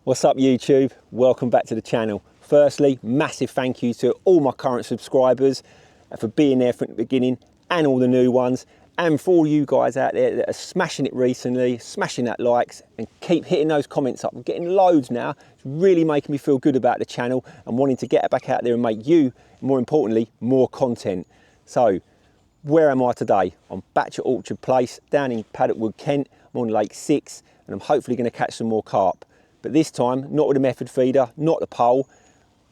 What's up YouTube? Welcome back to the channel. Firstly, massive thank you to all my current subscribers for being there from the beginning and all the new ones, and for all you guys out there that are smashing it recently, smashing that likes and keep hitting those comments up. I'm getting loads now. It's really making me feel good about the channel and wanting to get back out there and make you, more importantly, more content. So where am I today? I'm back at Orchard Place down in Catapult, Kent. I'm on Lake 6 and I'm hopefully going to catch some more carp. But this time, not with a method feeder, not the pole.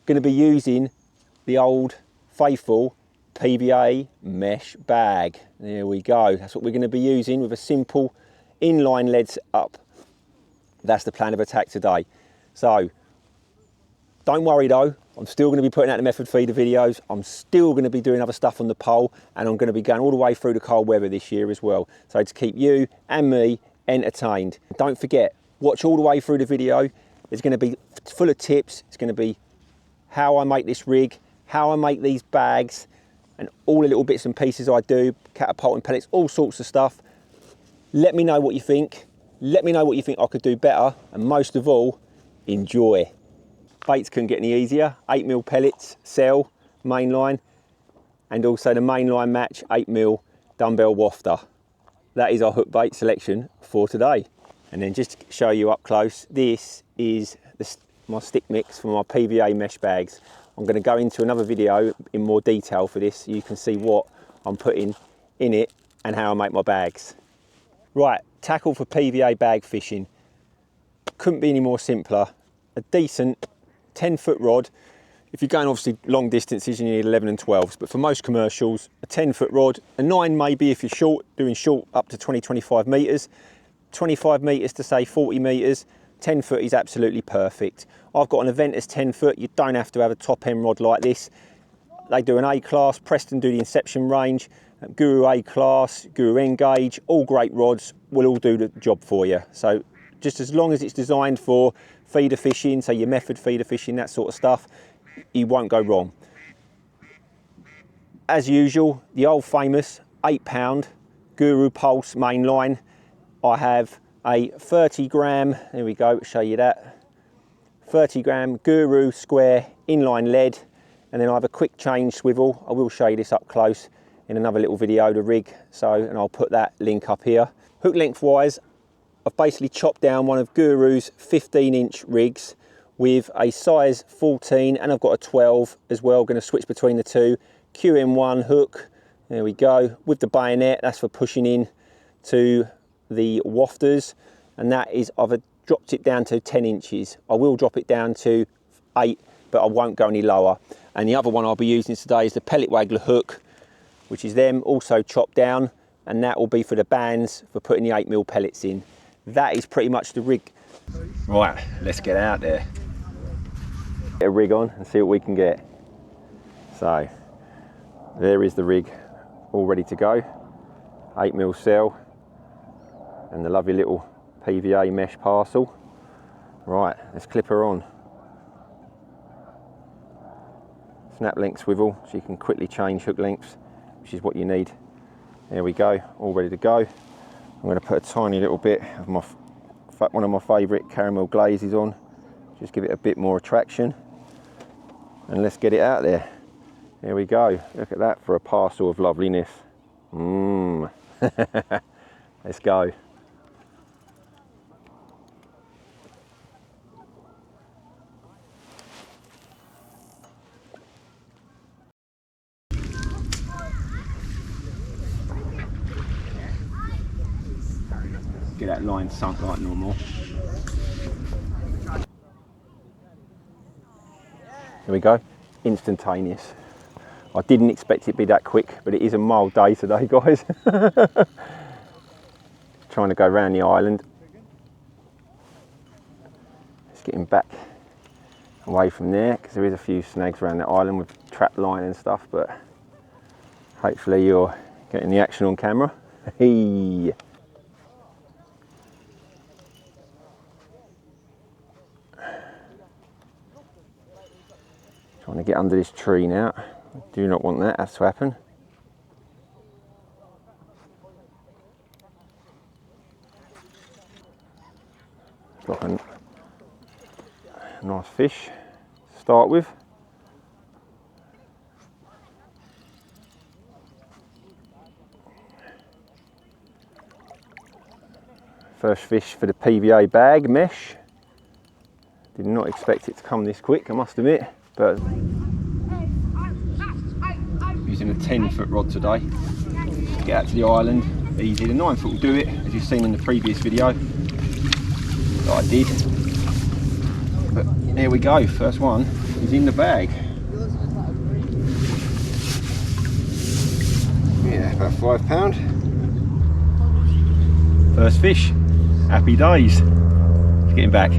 Going to be using the old faithful PVA Mesh bag. There we go. That's what we're going to be using with a simple inline lead up. That's the plan of attack today. So don't worry though, I'm still going to be putting out the method feeder videos. I'm still going to be doing other stuff on the pole, and I'm going to be going all the way through the cold weather this year as well. So to keep you and me entertained. Don't forget, watch all the way through the video. It's going to be full of tips. It's going to be how I make this rig, how I make these bags, and all the little bits and pieces I do, catapult and pellets, all sorts of stuff. Let me know what you think. Let me know what you think I could do better, and most of all, enjoy. Baits couldn't get any easier. 8mm pellets, cell, mainline, and also the mainline match 8mm dumbbell wafter. That is our hook bait selection for today. And then just to show you up close, this is my stick mix for my PVA mesh bags. I'm going to go into another video in more detail for this, so you can see what I'm putting in it and how I make my bags. Right, tackle for PVA bag fishing. Couldn't be any more simpler. A decent 10-foot rod. If you're going obviously long distances, you need 11 and 12s, but for most commercials, a 10-foot rod, a 9 maybe if you're short, doing short up to 20-25 metres. 25 metres to say 40 metres, 10 foot is absolutely perfect. I've got an Aventus 10 foot, you don't have to have a top end rod like this. They do an A class, Preston do the Inception range, Guru A class, Guru Engage, all great rods, will all do the job for you. So just as long as it's designed for feeder fishing, so your method feeder fishing, that sort of stuff, you won't go wrong. As usual, the old famous 8-pound Guru Pulse mainline. I have a 30 gram, there we go, show you that, 30 gram Guru square inline lead, and then I have a quick change swivel. I will show you this up close in another little video, the rig, so, and I'll put that link up here. Hook length wise, I've basically chopped down one of Guru's 15-inch rigs with a size 14, and I've got a 12 as well, going to switch between the two. QM1 hook, there we go, with the bayonet, that's for pushing in to the wafters, and that is, I've dropped it down to 10 inches. I will drop it down to 8, but I won't go any lower. And the other one I'll be using today is the pellet waggler hook, which is them also chopped down, and that will be for the bands for putting the 8mm pellets in. That is pretty much the rig. Right, let's get out there. Get a rig on and see what we can get. So there is the rig all ready to go. 8mm cell and the lovely little PVA mesh parcel. Right, let's clip her on. Snap length swivel, so you can quickly change hook lengths, which is what you need. There we go, all ready to go. I'm going to put a tiny little bit of one of my favourite caramel glazes on, just give it a bit more attraction, and let's get it out there. There we go, look at that for a parcel of loveliness. Let's go. Get that line sunk like normal. There we go, instantaneous. I didn't expect it to be that quick, but it is a mild day today, guys. Trying to go around the island. Just getting back away from there, because there is a few snags around the island with trap line and stuff, but hopefully you're getting the action on camera. Hey. Trying to get under this tree now. Do not want that to happen. Like Nice fish to start with. First fish for the PVA bag mesh. Did not expect it to come this quick, I must admit, but using a 10-foot rod today to get out to the island. Easy. The 9-foot will do it, as you've seen in the previous video that I did. But here we go, first one is in the bag. Yeah, about £5. First fish, happy days. It's getting back.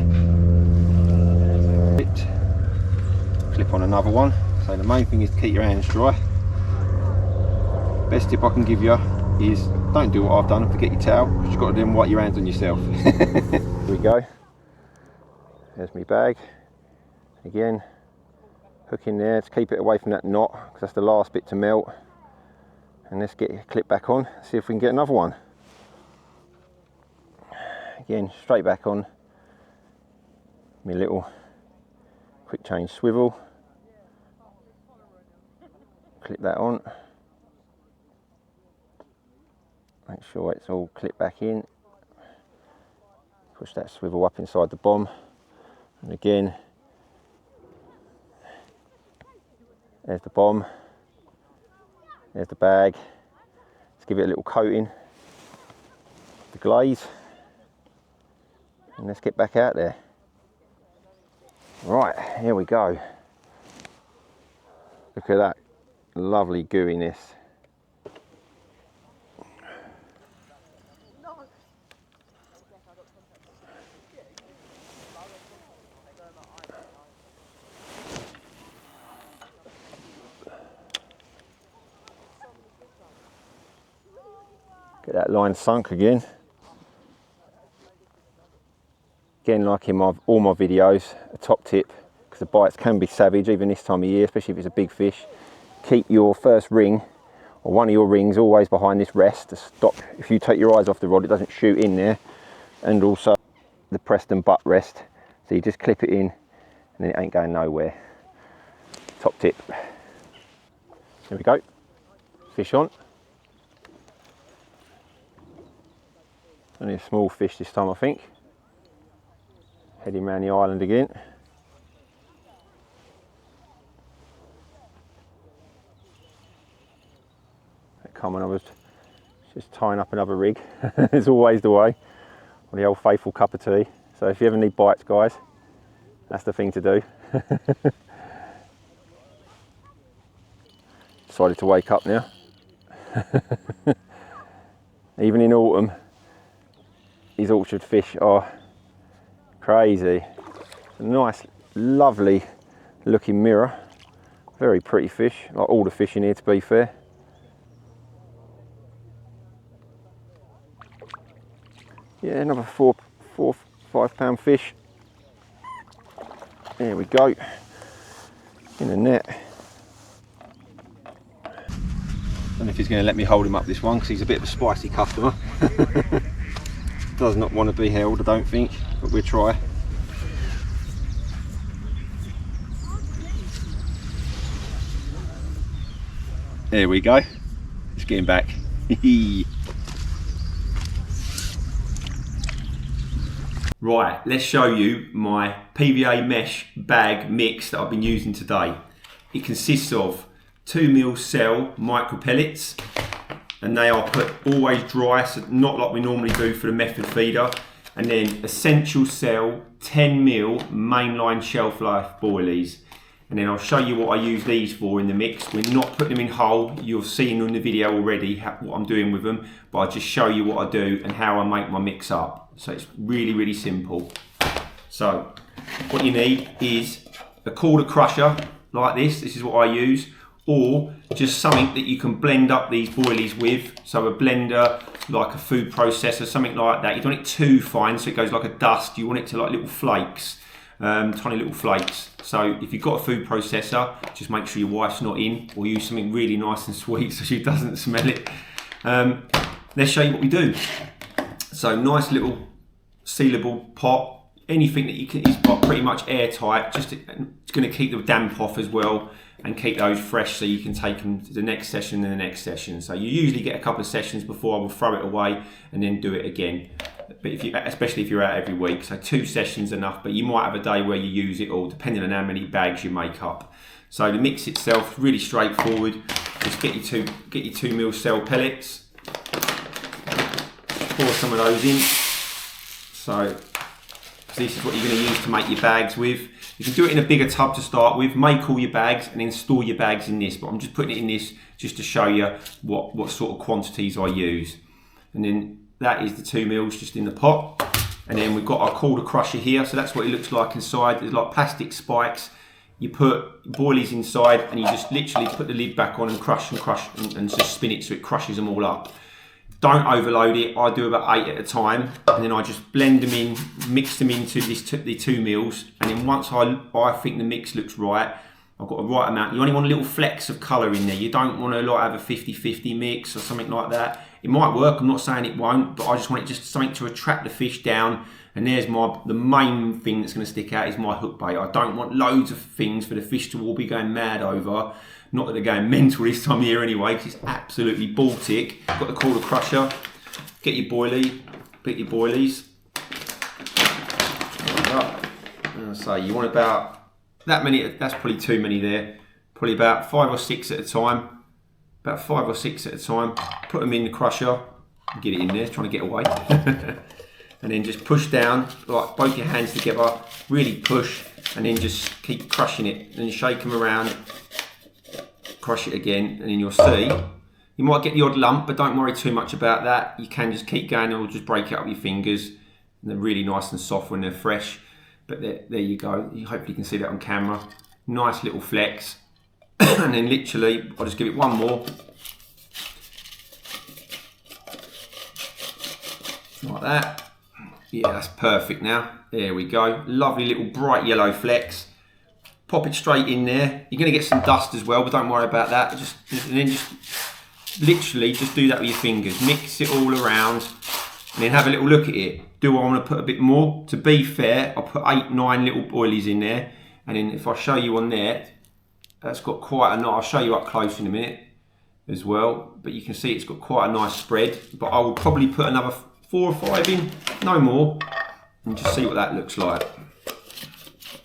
Clip on another one. So the main thing is to keep your hands dry. Best tip I can give you is don't do what I've done and forget your towel. You've just got to then wipe your hands on yourself. Here we go. There's my bag. Again, hook in there to keep it away from that knot because that's the last bit to melt. And let's get your clip back on, see if we can get another one. Again, straight back on my little quick change swivel. Clip that on. Make sure it's all clipped back in. Push that swivel up inside the bomb. And again, there's the bomb. There's the bag. Let's give it a little coating. The glaze. And let's get back out there. Right, here we go. Look at that lovely gooiness. Get that line sunk again. Again, like in all my videos, a top tip, because the bites can be savage even this time of year, especially if it's a big fish. Keep your first ring, or one of your rings, always behind this rest to stop, if you take your eyes off the rod, it doesn't shoot in there. And also the Preston butt rest, so you just clip it in and it ain't going nowhere. Top tip. There we go, fish on. Only a small fish this time, I think. Heading round the island again. Come on, I was just tying up another rig. It's always the way. Or the old faithful cup of tea. So if you ever need bites, guys, that's the thing to do. Decided to wake up now. Even in autumn, these orchard fish are crazy. A nice, lovely looking mirror. Very pretty fish, like all the fish in here, to be fair. Yeah, another 5 pound fish. There we go. In the net. I don't know if he's going to let me hold him up this one because he's a bit of a spicy customer. Does not want to be held, I don't think, but we'll try. There we go. It's getting back. Right, let's show you my PVA Mesh bag mix that I've been using today. It consists of 2mm cell micro pellets, and they are put always dry, so not like we normally do for the method feeder. And then essential cell 10mm mainline shelf life boilies. And then I'll show you what I use these for in the mix. We're not putting them in whole. You've seen in the video already what I'm doing with them, but I'll just show you what I do and how I make my mix up. So it's really, really simple. So what you need is a quarter crusher like this. This is what I use. Or just something that you can blend up these boilies with. So a blender, like a food processor, something like that. You don't want it too fine so it goes like a dust. You want it to like little flakes, tiny little flakes. So if you've got a food processor, just make sure your wife's not in, or use something really nice and sweet so she doesn't smell it. Let's show you what we do. So nice little sealable pot. anything that you can is pretty much airtight. It's going to keep the damp off as well and keep those fresh, so you can take them to the next session and the next session. So you usually get a couple of sessions before I will throw it away and then do it again. But especially if you're out every week, so 2 sessions enough. But you might have a day where you use it all, depending on how many bags you make up. So the mix itself, really straightforward. Just get your 2 mil cell pellets. Pour some of those in. So this is what you're going to use to make your bags with. You can do it in a bigger tub to start with, make all your bags and then store your bags in this, but I'm just putting it in this just to show you what sort of quantities I use. And then that is the 2 mils just in the pot. And then we've got our quarter crusher here, so that's what it looks like inside. There's like plastic spikes. You put boilies inside and you just literally put the lid back on and crush and just spin it so it crushes them all up. Don't overload it. I do about 8 at a time, and then I just blend them in, mix them into the 2 mils, and then once I think the mix looks right, I've got the right amount. You only want a little flecks of colour in there. You don't want to like have a 50-50 mix or something like that. It might work, I'm not saying it won't, but I just want it just something to attract the fish down. And there's the main thing that's going to stick out is my hook bait. I don't want loads of things for the fish to all be going mad over. Not that they're going mental this time of year anyway, because it's absolutely Baltic. Got the quarter crusher, get your boilie, put your boilies. So you want about that many, that's probably too many there. Probably about 5 or 6 at a time. About 5 or 6 at a time. Put them in the crusher, get it in there, trying to get away. And then just push down, like both your hands together, really push, and then just keep crushing it. And shake them around, crush it again, and then you'll see. You might get the odd lump, but don't worry too much about that. You can just keep going, or just break it up with your fingers. And they're really nice and soft when they're fresh. But there you go. Hopefully you can see that on camera. Nice little flex. And then literally, I'll just give it one more. Like that. Yeah, that's perfect now. There we go. Lovely little bright yellow flecks. Pop it straight in there. You're going to get some dust as well, but don't worry about that. And then just literally just do that with your fingers. Mix it all around and then have a little look at it. Do I want to put a bit more? To be fair, I'll put 8, 9 little boilies in there. And then if I show you on there, that's got quite a nice, I'll show you up close in a minute as well. But you can see it's got quite a nice spread. But I will probably put another 4 or 5 in, no more, and just see what that looks like.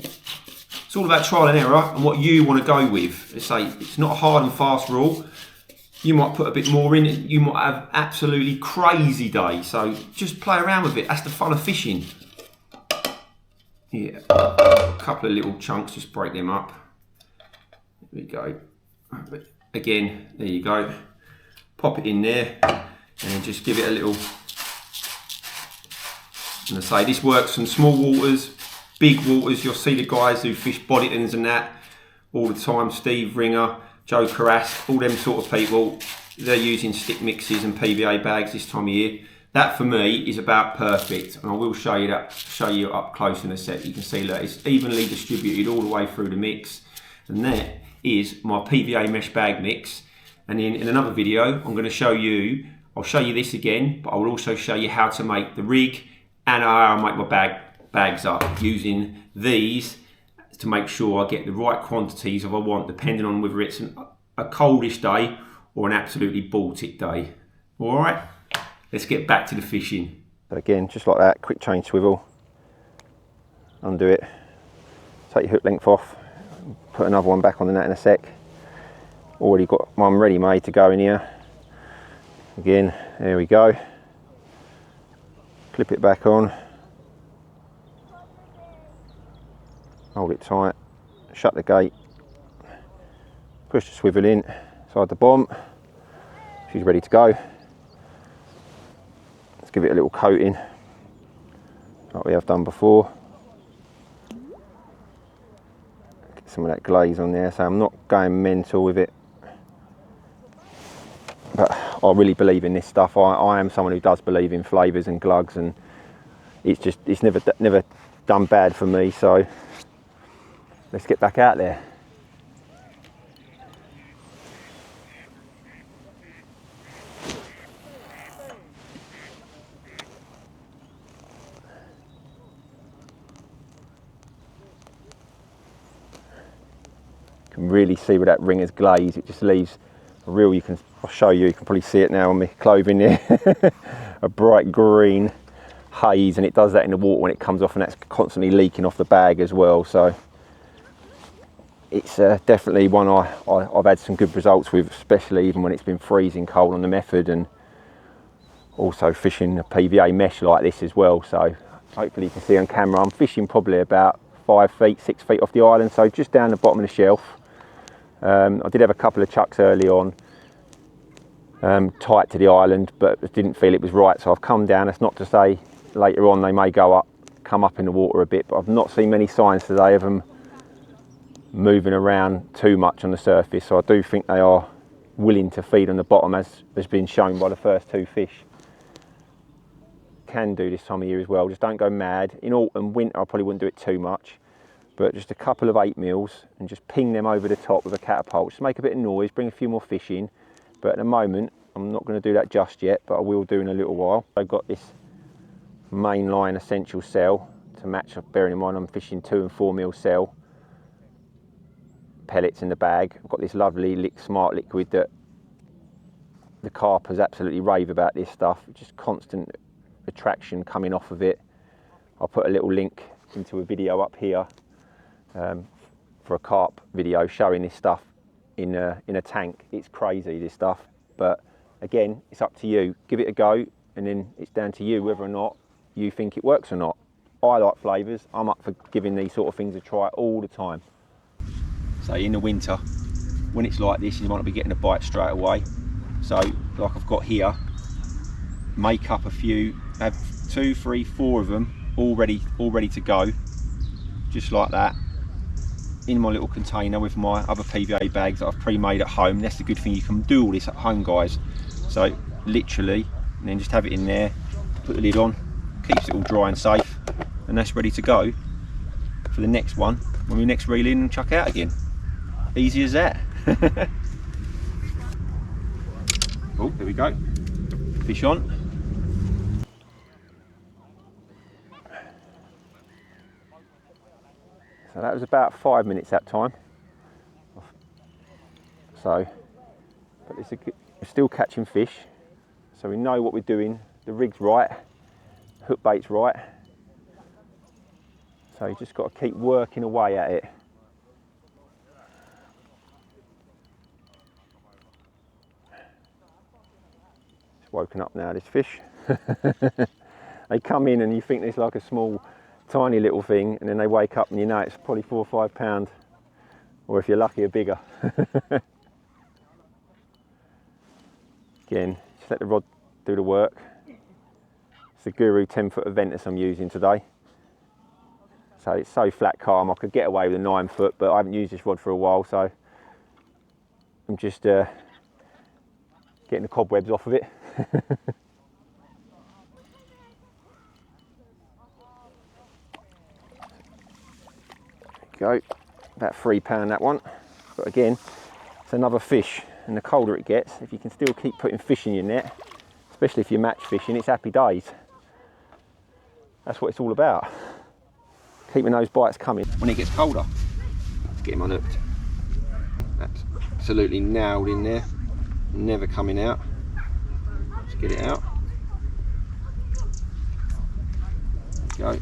It's all about trial and error and what you want to go with. It's not a hard and fast rule. You might put a bit more in, you might have absolutely crazy day. So just play around with it. That's the fun of fishing. Yeah, a couple of little chunks, just break them up. There we go. But again, there you go. Pop it in there and then just give it a little. And I say this works on small waters, big waters. You'll see the guys who fish Boddingtons and that all the time. Steve Ringer, Joe Carras, all them sort of people. They're using stick mixes and PVA bags this time of year. That for me is about perfect, and I will show you that. Show you up close in a sec. You can see that it's evenly distributed all the way through the mix. And that is my PVA Mesh bag mix. And then in another video, I'm going to show you. I'll show you this again, but I will also show you how to make the rig. And I make my bags up using these to make sure I get the right quantities of I want, depending on whether it's a coldish day or an absolutely Baltic day. All right, let's get back to the fishing. But again, just like that, quick chain swivel, undo it, take your hook length off, put another one back on the net in a sec. Already got one ready made to go in here. Again, there we go. Clip it back on, hold it tight, shut the gate, push the swivel in, side the bomb, she's ready to go. Let's give it a little coating, like we have done before. Get some of that glaze on there, so I'm not going mental with it. But I really believe in this stuff. I am someone who does believe in flavours and glugs, and it's never done bad for me. So let's get back out there. can really see with that ringer's glaze, it just leaves a real, I'll show you, you can probably see it now on my clothing there, a bright green haze, and it does that in the water when it comes off, and that's constantly leaking off the bag as well. So it's definitely one I've had some good results with, especially even when it's been freezing cold on the method, and also fishing a PVA mesh like this as well. So hopefully you can see on camera, I'm fishing probably about 5 feet, 6 feet off the island, so just down the bottom of the shelf. I did have a couple of chucks early on, tight to the island, but didn't feel it was right, so I've come down. That's not to say later on they may come up in the water a bit, but I've not seen many signs today of them moving around too much on the surface, so I do think they are willing to feed on the bottom, as has been shown by the first 2 fish. Can do this time of year as well, just don't go mad. In autumn, winter I probably wouldn't do it too much, but just a couple of 8 mils and just ping them over the top with a catapult, just make a bit of noise, bring a few more fish in. But at the moment I'm not going to do that just yet, but I will do in a little while. I've got this Mainline essential cell to match, bearing in mind I'm fishing 2 and 4 mil cell pellets in the bag. I've got this lovely smart liquid that the carpers absolutely rave about. This stuff, just constant attraction coming off of it. I'll put a little link into a video up here for a carp video showing this stuff in a tank. It's crazy, this stuff, but again, it's up to you. Give it a go, and then it's down to you whether or not you think it works or not. I like flavours. I'm up for giving these sort of things a try all the time. So in the winter, when it's like this, you might not be getting a bite straight away. So like I've got here, make up a few, have 2, 3, 4 of them all ready to go, just like that, in my little container with my other PVA bags that I've pre-made at home. That's the good thing, you can do all this at home, guys. So literally, and then just have it in there, put the lid on, keeps it all dry and safe, and that's ready to go for the next one when we next reel in and chuck out again. Easy as that. Oh, there we go, fish on. So that was about 5 minutes that time. So, but we're still catching fish, so we know what we're doing. The rig's right, hook bait's right. So you just got to keep working away at it. It's woken up now, this fish. They come in and you think it's like a small, tiny little thing, and then they wake up and you know it's probably 4 or 5 pounds, or if you're lucky, a bigger. Again, just let the rod do the work. It's the Guru 10-foot Aventus I'm using today. So it's so flat calm, I could get away with a 9-foot, but I haven't used this rod for a while, so I'm just getting the cobwebs off of it. Go, about £3 that one, but again, it's another fish, and the colder it gets, if you can still keep putting fish in your net, especially if you're match fishing, it's happy days. That's what it's all about, keeping those bites coming. When it gets colder, let's get him unhooked. That's absolutely nailed in there, never coming out. Let's get it out. There you go.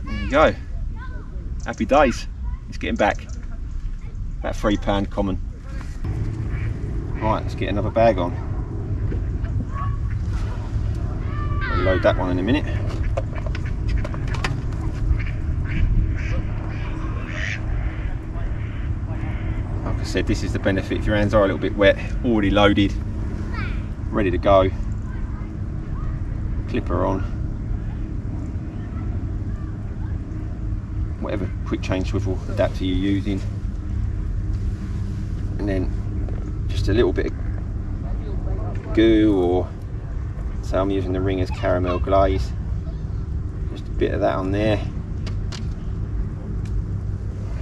There you go. Happy days. Let's get him back. About £3 common. Right, let's get another bag on. We'll load that one in a minute. Like I said, this is the benefit if your hands are a little bit wet, already loaded, ready to go. Clipper on. Whatever quick change swivel adapter you're using, and then just a little bit of goo, or so I'm using the Ringer's caramel glaze, just a bit of that on there,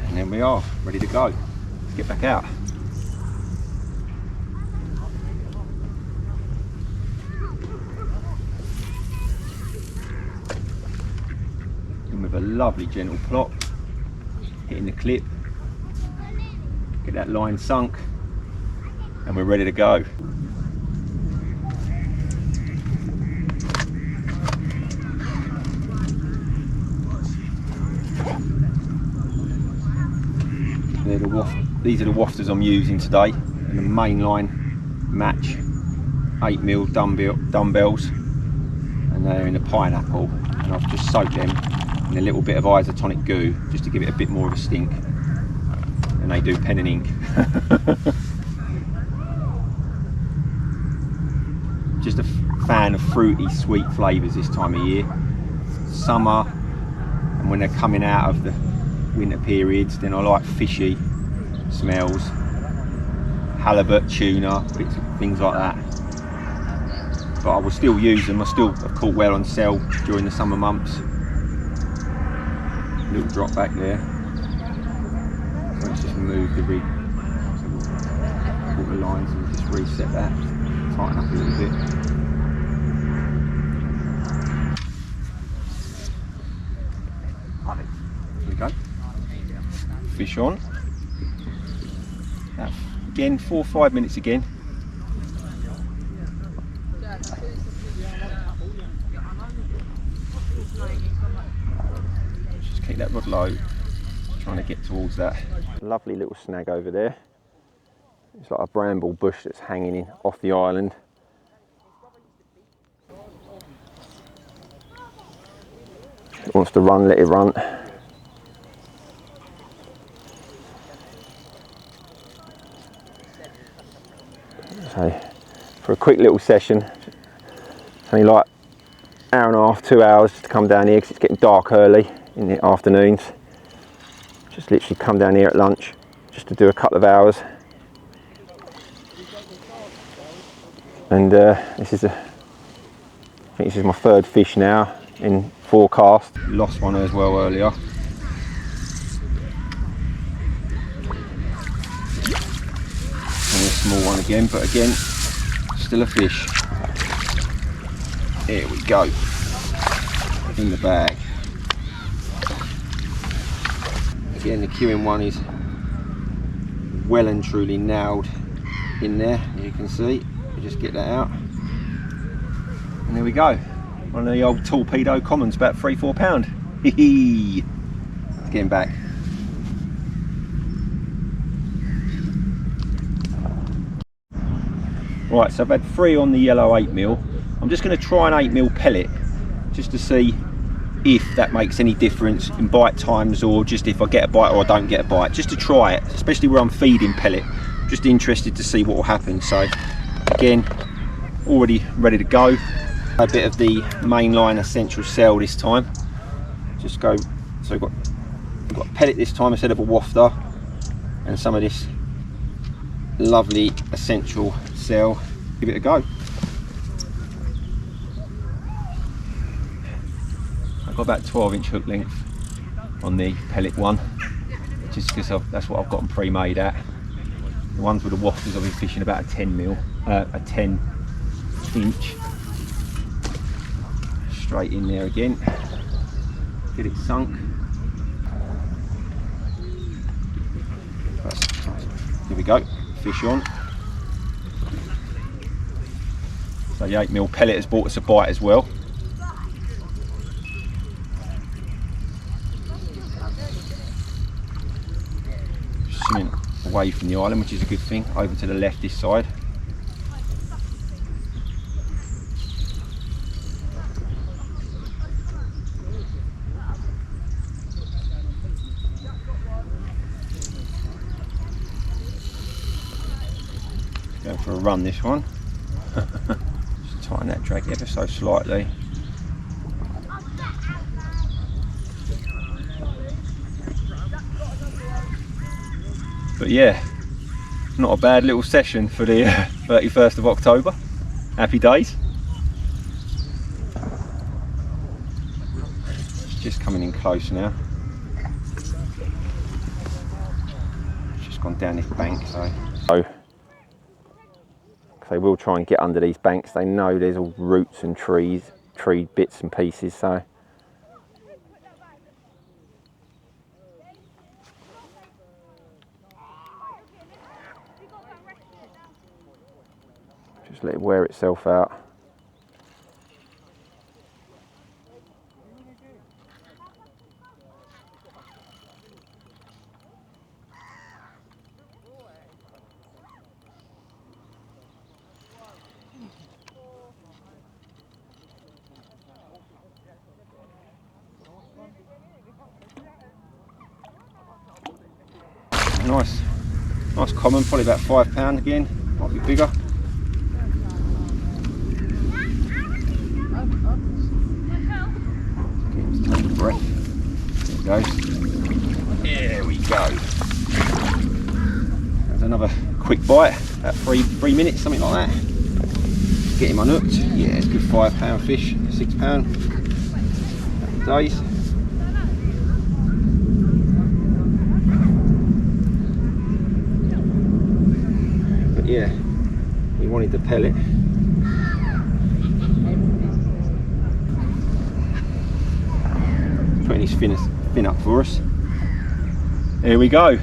and then we are ready to go. Let's get back out. With a lovely gentle plop, hitting the clip, Get that line sunk, and we're ready to go. These are the wafters I'm using today, and the Mainline match 8mm dumbbells, and they're in the pineapple, and I've just soaked them in a little bit of isotonic goo just to give it a bit more of a stink, and they do pen and ink. Just a fan of fruity sweet flavours this time of year. Summer, and when they're coming out of the winter periods, then I like fishy smells, halibut, tuna, things like that. But I will still use them. I still have caught well on sale during the summer months. Little drop back there. Let's just move the rig, so we'll pull the lines and just reset that, tighten up a little bit. There we go. Fish on. Now, again, 4 or 5 minutes again. Just keep that rod low, trying to get towards that. Lovely little snag over there. It's like a bramble bush that's hanging in off the island. If it wants to run, let it run. So, for a quick little session, it's only like an hour and a half, 2 hours to come down here because it's getting dark early in the afternoons. Just literally come down here at lunch just to do a couple of hours. And this is I think this is my 3rd fish now in 4 casts. Lost one as well earlier. And a small one again, but again, still a fish. Here we go, in the bag. Again, the queuing one is well and truly nailed in there, as you can see. You just get that out, and there we go. One of the old torpedo commons, about 3-4 pound. Hee. It's getting back. Right, so I've had 3 on the yellow 8mm. I'm just going to try an 8mm pellet just to see if that makes any difference in bite times, or just if I get a bite or I don't get a bite, just to try it, especially where I'm feeding pellet. Just interested to see what will happen. So again, already ready to go. A bit of the Mainline essential cell this time. Just go, so I've got a pellet this time instead of a wafter, and some of this lovely essential cell. Give it a go. I've got about 12-inch hook length on the pellet one, just because that's what I've got them pre-made at. The ones with the wafters I've been fishing about a 10-inch. Straight in there again. Get it sunk. Here we go. Fish on. So the 8mm pellet has brought us a bite as well. Swimming away from the island, which is a good thing. Over to the left this side. Going for a run this one. Just tighten that drag ever so slightly. But yeah, not a bad little session for the 31st of October. Happy days. It's just coming in close now. Just gone down this bank, so they will try and get under these banks. They know there's all roots and tree bits and pieces, so Just let it wear itself out. Nice common, probably about £5 again, might be bigger. Take a breath. There it goes. There we go. There's another quick bite, about three minutes, something like that. Get him unhooked. Yeah, it's a good £5 fish, £6. Happy days. Yeah, he wanted the pellet. Putting his fin up for us. There we go.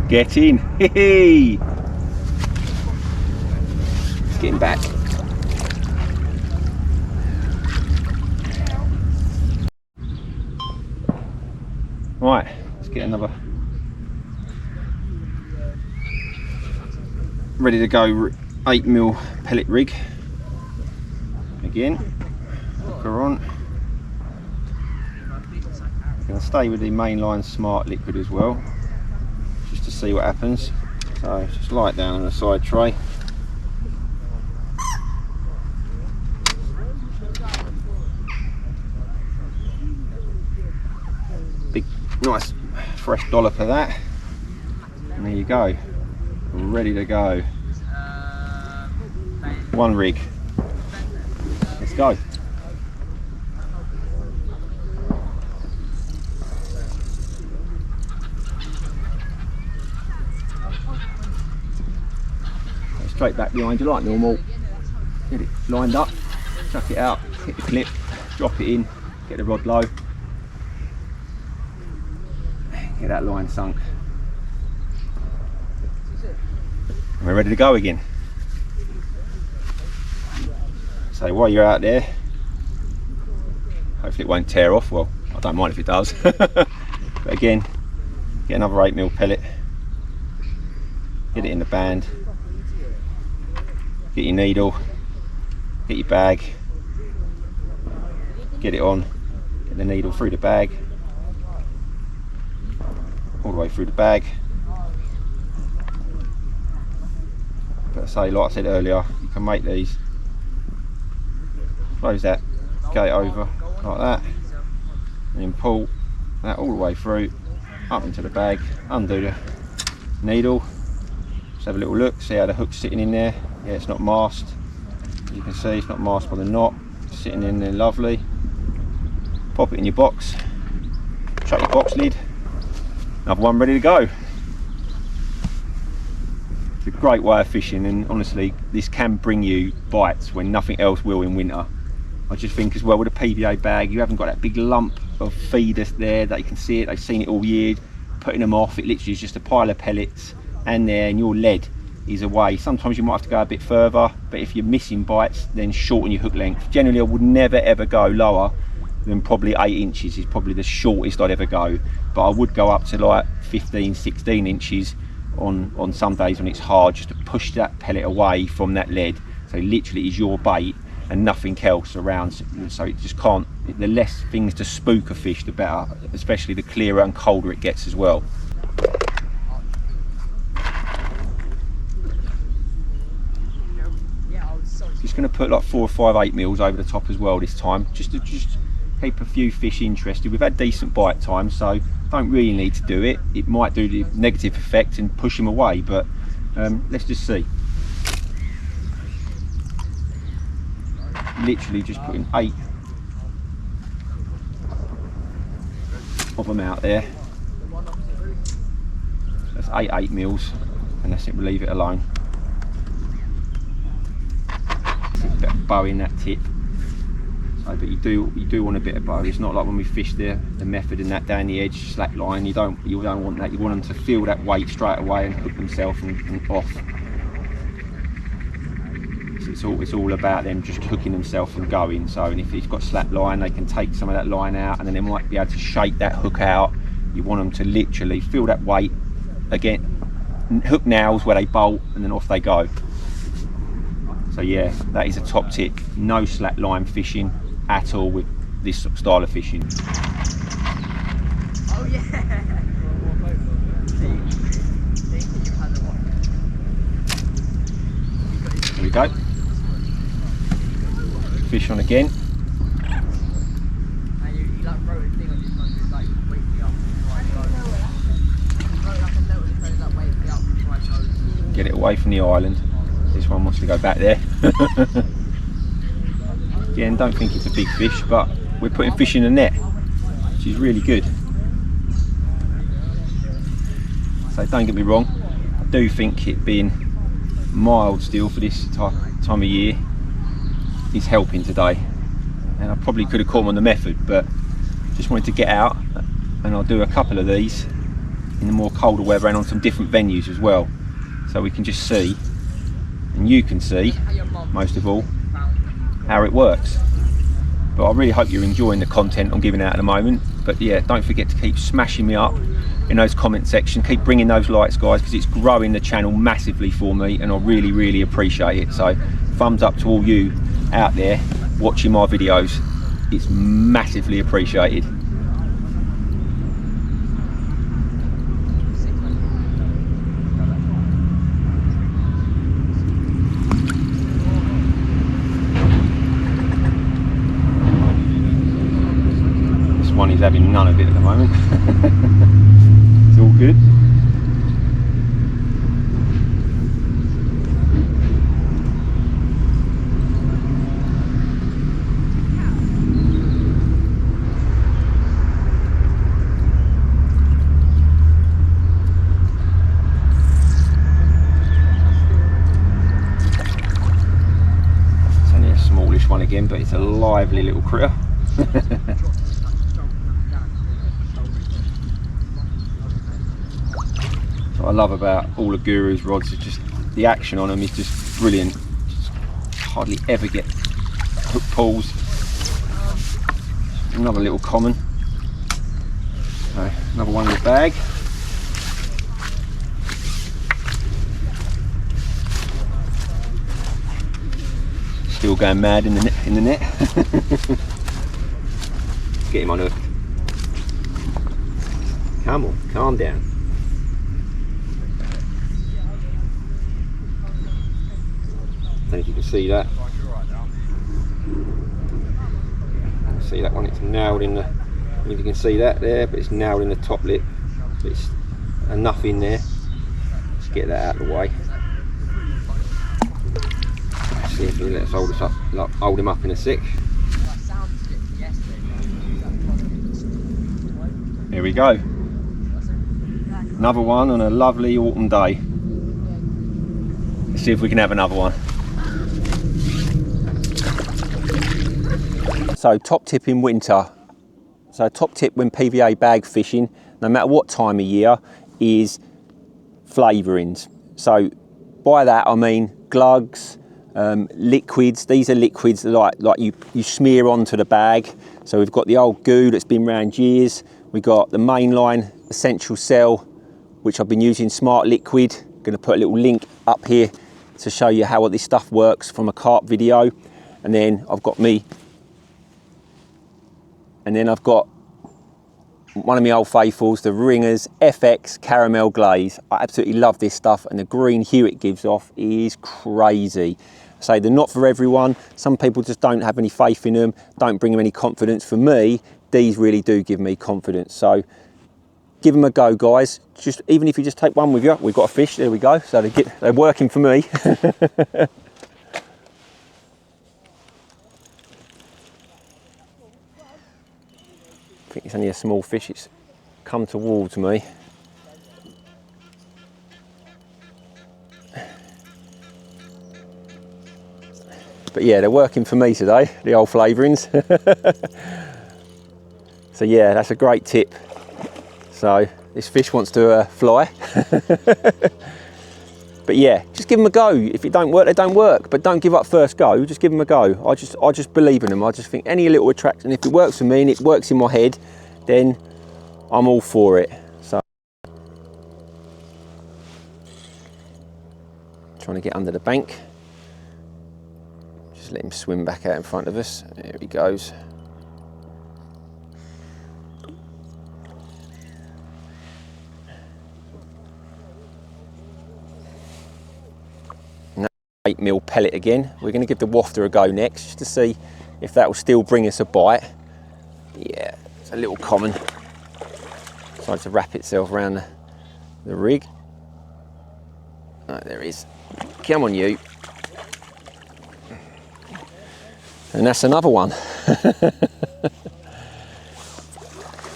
Get in. Hey! Let's get him back. Right, let's get another. Ready to go 8mm pellet rig again. Hook her on. Going to stay with the Mainline Smart liquid as well, just to see what happens. So just lie it down on the side tray. Big nice fresh dollop of that, and there you go. Ready to go. One rig. Let's go. Go straight back behind you like normal. Get it lined up, chuck it out, hit the clip, drop it in, get the rod low. Get that line sunk. We're ready to go again. So while you're out there, hopefully it won't tear off. Well, I don't mind if it does. But again, get another 8mm pellet, get it in the band, get your needle, get your bag, get it on, get the needle through the bag, all the way through the bag. But say, like I said earlier, you can make these, close that gate over like that, and then pull that all the way through, up into the bag, undo the needle, just have a little look, see how the hook's sitting in there. Yeah, it's not masked, as you can see, it's not masked by the knot, it's sitting in there lovely. Pop it in your box, shut your box lid, another one ready to go. It's a great way of fishing, and honestly this can bring you bites when nothing else will in winter. I just think as well with a PVA bag, you haven't got that big lump of feed there, they can see it, they've seen it all year. Putting them off, it literally is just a pile of pellets and there, and your lead is away. Sometimes you might have to go a bit further, but if you're missing bites, then shorten your hook length. Generally I would never ever go lower than probably 8 inches is probably the shortest I'd ever go, but I would go up to like 15-16 inches on some days when it's hard, just to push that pellet away from that lead. So literally is your bait and nothing else around, so it just can't, the less things to spook a fish the better, especially the clearer and colder it gets as well. Just going to put like 4 or 5 8mm over the top as well this time, just to keep a few fish interested. We've had decent bite time, so don't really need to do it. It might do the negative effect and push them away, but let's just see. Literally just putting 8 of them out there. That's 8 8mm, and that's it. We'll leave it alone. A bit of bow in that tip. So, but you do want a bit of bow. It's not like when we fish the method and that down the edge slack line. You don't want that. You want them to feel that weight straight away and hook themselves and off. So it's all about them just hooking themselves and going. So, and if it's got slack line, they can take some of that line out, and then they might be able to shake that hook out. You want them to literally feel that weight again, hook nails where they bolt, and then off they go. So yeah, that is a top tip. No slack line fishing at all with this style of fishing. Oh yeah. There we go. Fish on again. Get it away from the island. This one wants to go back there. Again, don't think it's a big fish, but we're putting fish in the net, which is really good. So don't get me wrong, I do think it being mild still for this time of year is helping today. And I probably could have caught them on the method, but just wanted to get out, and I'll do a couple of these in the more colder weather and on some different venues as well, so we can just see, and you can see most of all, how it works. But I really hope you're enjoying the content I'm giving out at the moment. But yeah, don't forget to keep smashing me up in those comment sections. Keep bringing those likes, guys, because it's growing the channel massively for me, and I really appreciate it. So thumbs up to all you out there watching my videos. It's massively appreciated. One is having none of it at the moment. It's all good. It's only a smallish one again, but it's a lively little critter. What I love about all the Guru's rods is just the action on them is just brilliant. Just hardly ever get hook pulls. Another little common. So, another one in the bag. Still going mad in the net. Get him unhooked. Come on, calm down. I don't know if you can see that. See that one? It's nailed in the. I don't know if you can see that there, but it's nailed in the top lip. But it's enough in there. Let's get that out of the way. Let's see if he'll let us hold him up in a sec. Here we go. Another one on a lovely autumn day. Let's see if we can have another one. So top tip in winter. So top tip when PVA bag fishing, no matter what time of year, is flavourings. So by that I mean glugs, liquids. These are liquids like you smear onto the bag. So we've got the old goo that's been around years. We've got the Mainline Essential Cell, which I've been using, Smart Liquid. I'm going to put a little link up here to show you how this stuff works from a carp video. And then I've got one of my old faithfuls, the Ringers FX Caramel Glaze. I absolutely love this stuff, and the green hue it gives off is crazy. So they're not for everyone. Some people just don't have any faith in them, don't bring them any confidence. For me, these really do give me confidence. So give them a go, guys. Just even if you just take one with you, we've got a fish. There we go. So they're working for me. I think it's only a small fish. It's come towards me. But yeah, they're working for me today, the old flavourings. So yeah, that's a great tip. So this fish wants to fly. But yeah, just give them a go. If it don't work, they don't work. But don't give up first go. Just give them a go. I just believe in them. I just think any little attraction, if it works for me and it works in my head, then I'm all for it. So trying to get under the bank. Just let him swim back out in front of us. There he goes. Now 8mm pellet again. We're going to give the wafter a go next, just to see if that will still bring us a bite. Yeah, it's a little common. Tried to wrap itself around the rig. Oh, there it is. Come on, you. And that's another one.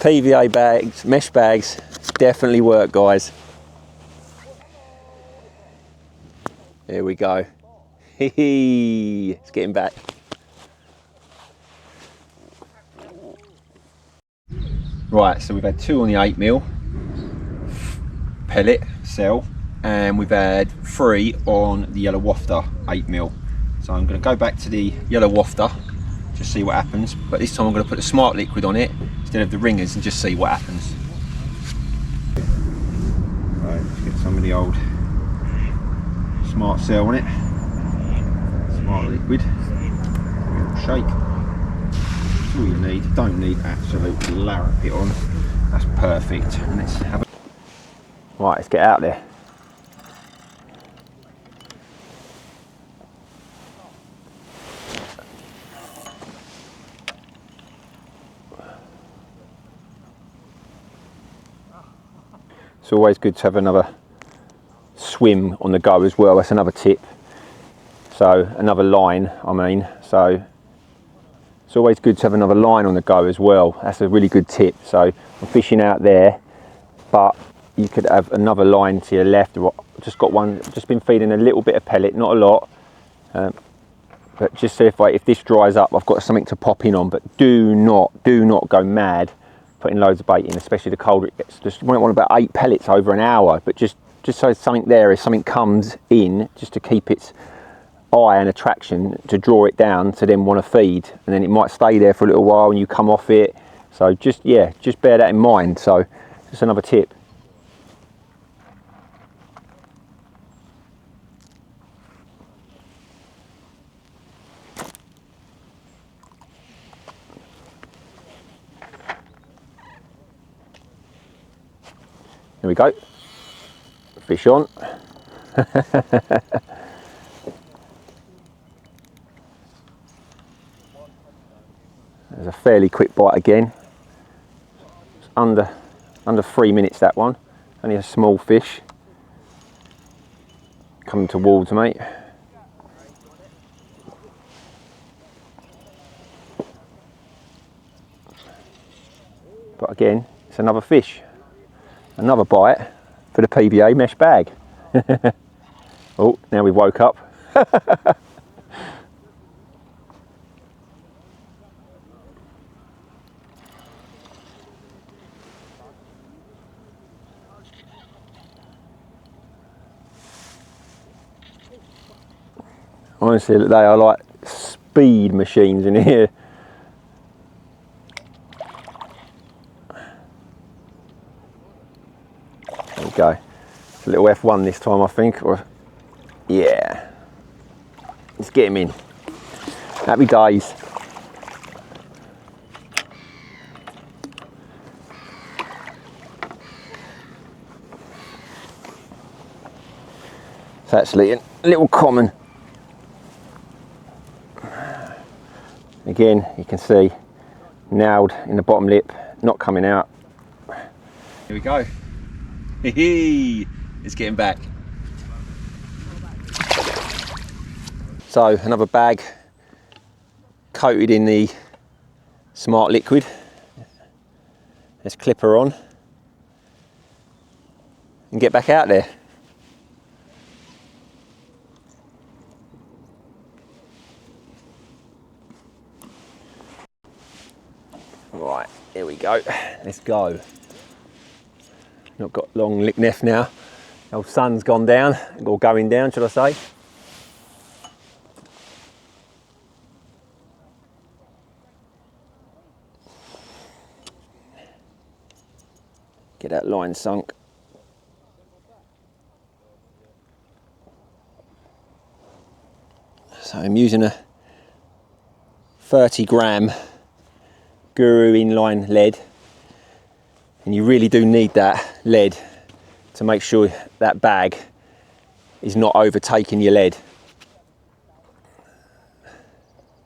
PVA bags, mesh bags, definitely work, guys. Here we go. It's getting back. Right, so we've had 2 on the 8mm pellet cell, and we've had 3 on the yellow wafter 8mm. So I'm going to go back to the yellow wafter, just see what happens. But this time I'm going to put the smart liquid on it instead of the ringers and just see what happens. Right, let's get some of the old smart cell on it. Smart liquid. Give it a little shake. That's all you need. You don't need absolute larrup it on. That's perfect. And let's have a... Right, let's get out there. It's always good to have another swim on the go as well. That's another tip. So another line, I mean. So it's always good to have another line on the go as well. That's a really good tip. So I'm fishing out there, but you could have another line to your left. Just got one, just been feeding a little bit of pellet, not a lot. But just so if this dries up, I've got something to pop in on. But do not go mad putting loads of bait in, especially the colder it gets. Just want about 8 pellets over an hour, but just so something there, if something comes in, just to keep its eye and attraction, to draw it down to then want to feed, and then it might stay there for a little while and you come off it. So just bear that in mind. So just another tip. There we go. Fish on. There's a fairly quick bite again. It's under 3 minutes, that one. Only a small fish. Coming towards me. But again, it's another fish. Another bite for the PVA mesh bag. Oh, now we've woke up. Honestly, they are like speed machines in here. There we go. It's a little F1 this time, I think. Or yeah. Let's get him in. Happy days. It's actually a little common. Again, you can see nailed in the bottom lip, not coming out. Here we go. It's getting back. So another bag coated in the smart liquid. Let's clip her on and get back out there. Right, here we go. Let's go. Not got long lick neft now. Our sun's gone down, or going down, should I say. Get that line sunk. So I'm using a 30 gram Guru inline lead, and you really do need that lead to make sure that bag is not overtaking your lead,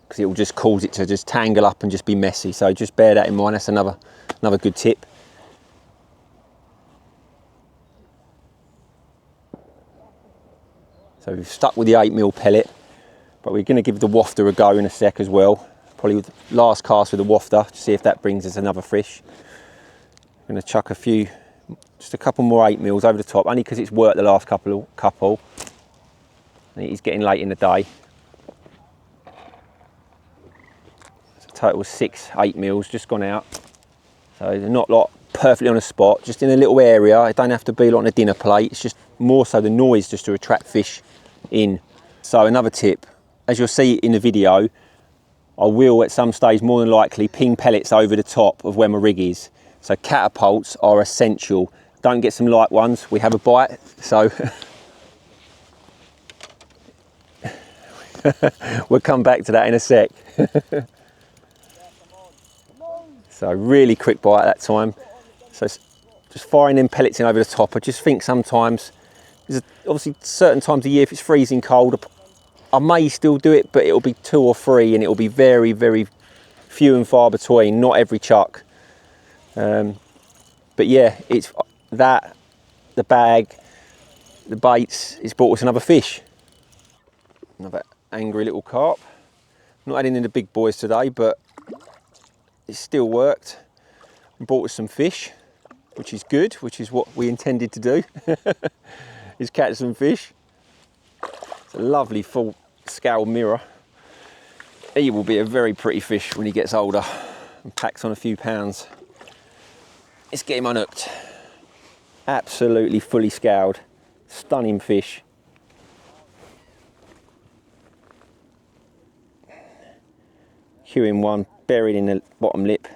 because it will just cause it to just tangle up and just be messy. So just bear that in mind. That's another good tip. So we've stuck with the 8mm pellet, but we're going to give the wafter a go in a sec as well. Probably with the last cast with the wafter to see if that brings us another fish. I'm going to chuck just a couple more 8mm over the top, only because it's worked the last couple. And it is getting late in the day. So total 6 8mm just gone out. So they're not like perfectly on a spot, just in a little area. It don't have to be like on a dinner plate. It's just more so the noise just to attract fish in. So another tip, as you'll see in the video, I will at some stage more than likely ping pellets over the top of where my rig is. So catapults are essential. Don't get some light ones, we have a bite. So we'll come back to that in a sec. So really quick bite at that time. So just firing them pellets in over the top. I just think sometimes, there's obviously certain times of year, if it's freezing cold, I may still do it, but it'll be 2 or 3 and it'll be very, very few and far between, not every chuck. But yeah, it's that, the bag, the baits, it's brought us another fish. Another angry little carp. Not adding in the big boys today, but it still worked. And brought us some fish, which is good, which is what we intended to do, is catch some fish. It's a lovely full scale mirror. He will be a very pretty fish when he gets older and packs on a few pounds. Let's get him unhooked. Absolutely fully scaled, stunning fish. Hewing one, buried in the bottom lip.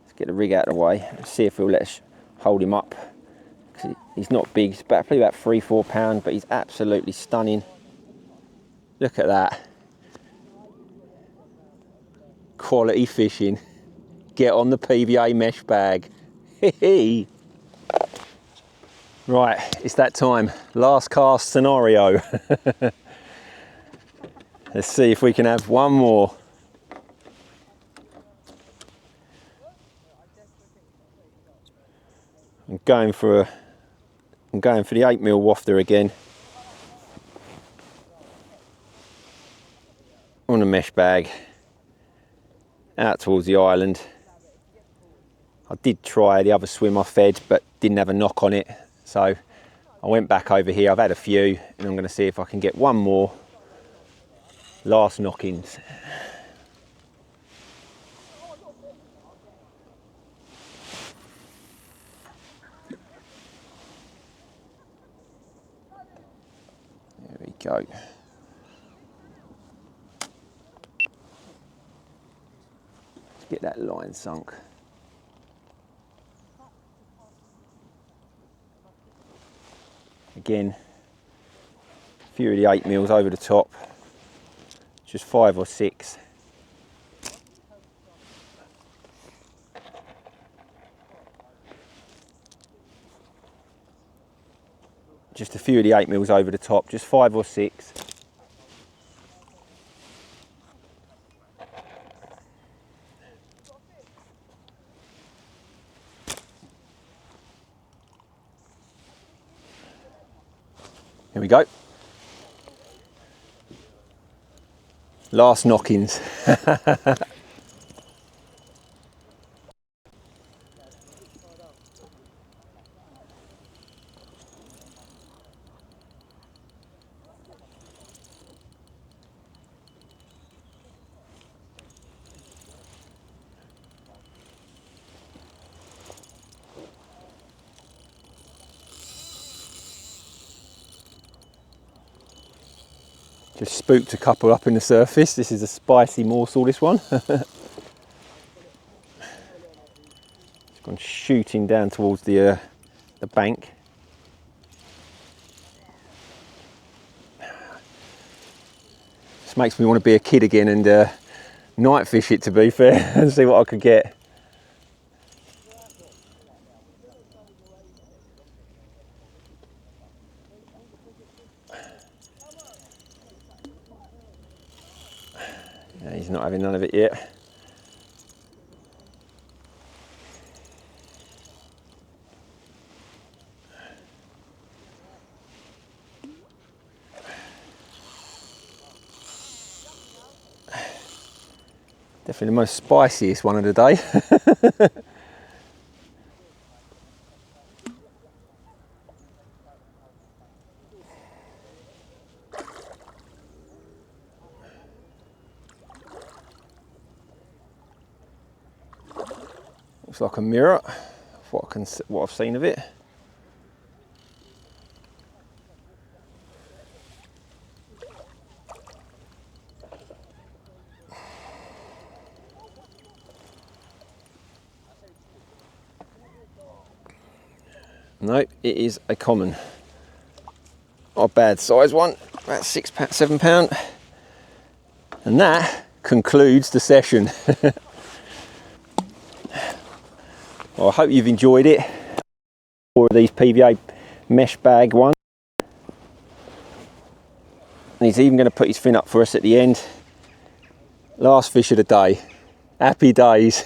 Let's get the rig out of the way and see if he'll let us hold him up. He's not big, he's probably about 3-4 pounds, but he's absolutely stunning. Look at that. Quality fishing. Get on the PVA mesh bag. Right, it's that time. Last cast scenario. Let's see if we can have one more. I'm going for the 8mm wafter again. On a mesh bag. Out towards the island. I did try the other swim I fed, but didn't have a knock on it. So I went back over here. I've had a few, and I'm going to see if I can get one more. Last knockings. There we go. Let's get that line sunk. Again, a few of the 8mm over the top, just 5 or 6. Just a few of the 8mm over the top, just 5 or 6. Here we go. Last knockings. Just spooked a couple up in the surface. This is a spicy morsel, this one. It's gone shooting down towards the bank. This makes me want to be a kid again and night fish it, to be fair, and see what I could get. Yeah, he's not having none of it yet. Definitely the most spiciest one of the day. Looks like a mirror of what I've seen of it. No, it is a common. Not a bad size one, about 6 pound, 7 pound. And that concludes the session. Well, I hope you've enjoyed it. 4 of these PVA mesh bag ones. And he's even going to put his fin up for us at the end. Last fish of the day. Happy days.